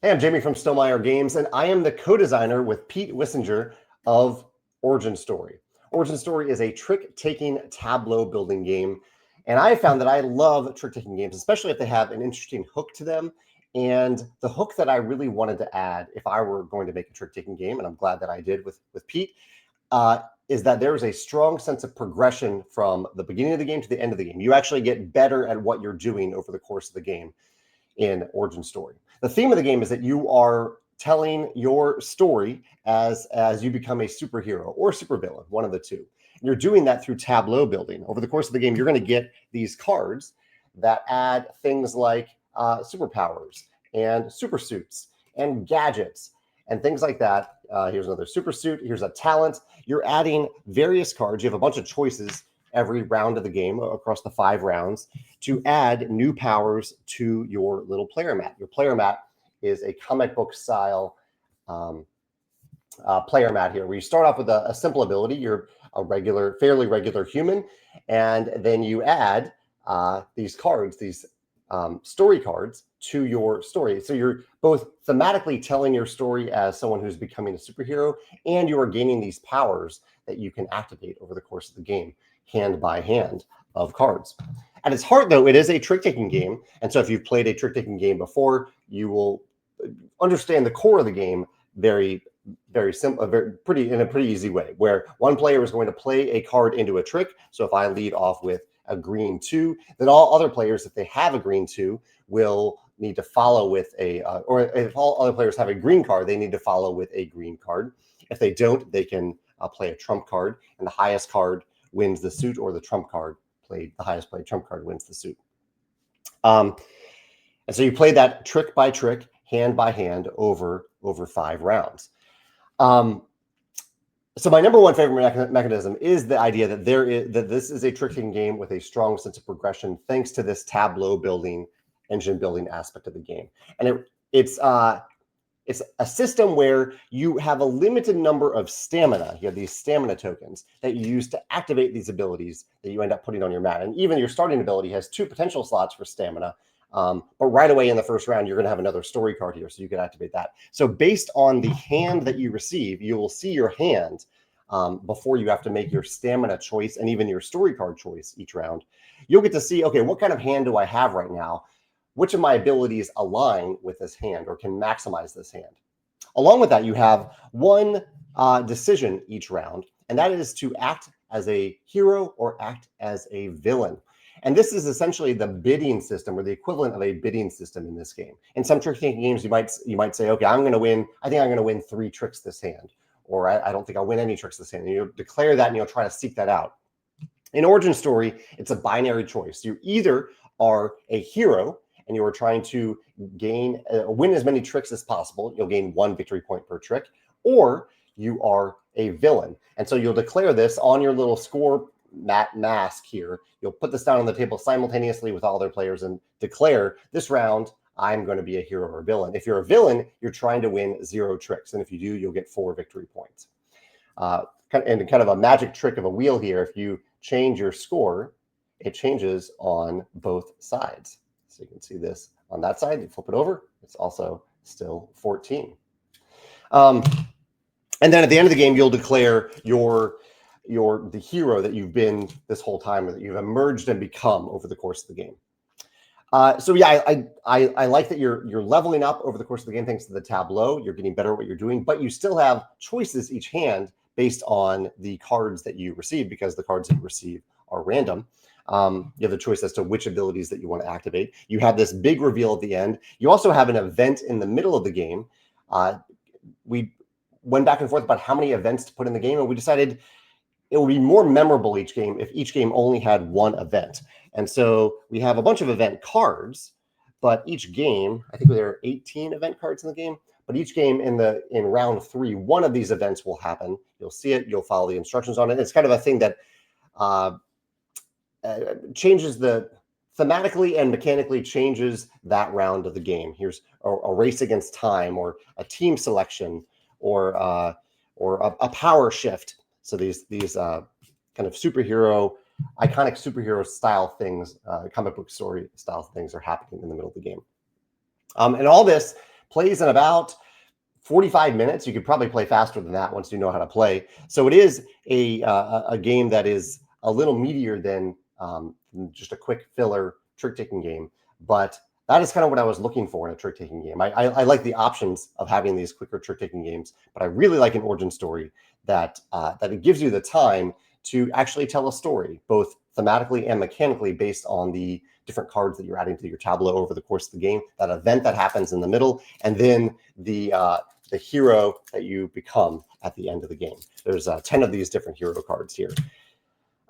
Hey, I'm Jamey from Stonemeyer Games, and I am the co-designer with Pete Wissinger of Origin Story. Origin Story is a trick-taking tableau building game, and I found that I love trick-taking games, especially if they have an interesting hook to them. And the hook that I really wanted to add if I were going to make a trick-taking game, and I'm glad that I did with Pete, is that there is a strong sense of progression from the beginning of the game to the end of the game. You actually get better at what you're doing over the course of the game in Origin Story. The theme of the game is that you are telling your story as you become a superhero or supervillain, one of the two. And you're doing that through tableau building. Over the course of the game, you're going to get these cards that add things like superpowers and super suits and gadgets and things like that. Here's another super suit. Here's a talent. You're adding various cards. You have a bunch of choices every round of the game across the 5 rounds to add new powers to your little player mat. Your player mat is a comic book style player mat here, where you start off with a simple ability. You're a fairly regular human, and then you add these cards, these story cards to your story. So you're both thematically telling your story as someone who's becoming a superhero, and you are gaining these powers that you can activate over the course of the game, hand by hand of cards. At its heart, though, it is a trick-taking game. And so if you've played a trick-taking game before, you will understand the core of the game very simple, in a pretty easy way, where one player is going to play a card into a trick. So if I lead off with a green 2, then all other players, if they have a green 2, will need to follow with or if all other players have a green card, they need to follow with a green card. If they don't, they can play a trump card, and the highest card wins the suit, or the trump card the highest played trump card wins the suit. And so you play that trick by trick, hand by hand over 5 rounds. So my number one favorite mechanism is the idea that this is a trick-taking game with a strong sense of progression, thanks to this tableau building, engine building aspect of the game. And it's a system where you have a limited number of stamina. You have these stamina tokens that you use to activate these abilities that you end up putting on your mat. And even your starting ability has 2 potential slots for stamina. But right away in the first round, you're going to have another story card here, so you can activate that. So based on the hand that you receive, you will see your hand before you have to make your stamina choice and even your story card choice each round. You'll get to see, okay, what kind of hand do I have right now? Which of my abilities align with this hand or can maximize this hand? Along with that, you have one decision each round, and that is to act as a hero or act as a villain. And this is essentially the bidding system, or the equivalent of a bidding system in this game. In some trick-taking games, you might say, okay, I'm going to win. I think I'm going to win 3 tricks this hand, or I don't think I'll win any tricks this hand. And you'll declare that, and you'll try to seek that out. In Origin Story, it's a binary choice. You either are a hero, and you are trying to win as many tricks as possible. You'll gain 1 victory point per trick, or you are a villain. And so you'll declare this on your little score mask here. You'll put this down on the table simultaneously with all other players and declare, this round, I'm going to be a hero or a villain. If you're a villain, you're trying to win 0 tricks. And if you do, you'll get 4 victory points. And kind of a magic trick of a wheel here, if you change your score, it changes on both sides. So you can see this on that side. You flip it over, it's also still 14. And then at the end of the game, you'll declare the hero that you've been this whole time, or that you've emerged and become over the course of the game. So yeah, I like that you're leveling up over the course of the game thanks to the tableau. You're getting better at what you're doing, but you still have choices each hand based on the cards that you receive, because the cards that you receive are random. You have the choice as to which abilities that you want to activate. You have this big reveal at the end. You also have an event in the middle of the game. We went back and forth about how many events to put in the game, and we decided it would be more memorable each game if each game only had 1 event. And so we have a bunch of event cards, but each game, I think there are 18 event cards in the game, but each game in round 3, 1 of these events will happen. You'll see it, you'll follow the instructions on it. It's kind of a thing that changes thematically and mechanically changes that round of the game. Here's a race against time, or a team selection, or a power shift. So these kind of iconic superhero style things, comic book story style things are happening in the middle of the game. And all this plays in about 45 minutes. You could probably play faster than that once you know how to play. So it is a game that is a little meatier than just a quick filler trick-taking game. But that is kind of what I was looking for in a trick-taking game. I like the options of having these quicker trick-taking games, but I really like an origin story that it gives you the time to actually tell a story, both thematically and mechanically, based on the different cards that you're adding to your tableau over the course of the game, that event that happens in the middle, and then the hero that you become at the end of the game. There's 10 of these different hero cards here.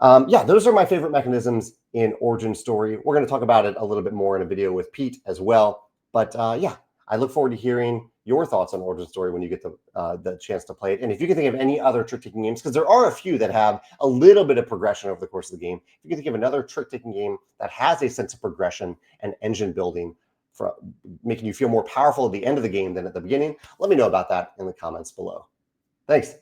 Yeah, those are my favorite mechanisms in Origin Story. We're going to talk about it a little bit more in a video with Pete as well. But yeah, I look forward to hearing your thoughts on Origin Story when you get the chance to play it. And if you can think of any other trick-taking games, because there are a few that have a little bit of progression over the course of the game, if you can think of another trick-taking game that has a sense of progression and engine building for making you feel more powerful at the end of the game than at the beginning, let me know about that in the comments below. Thanks.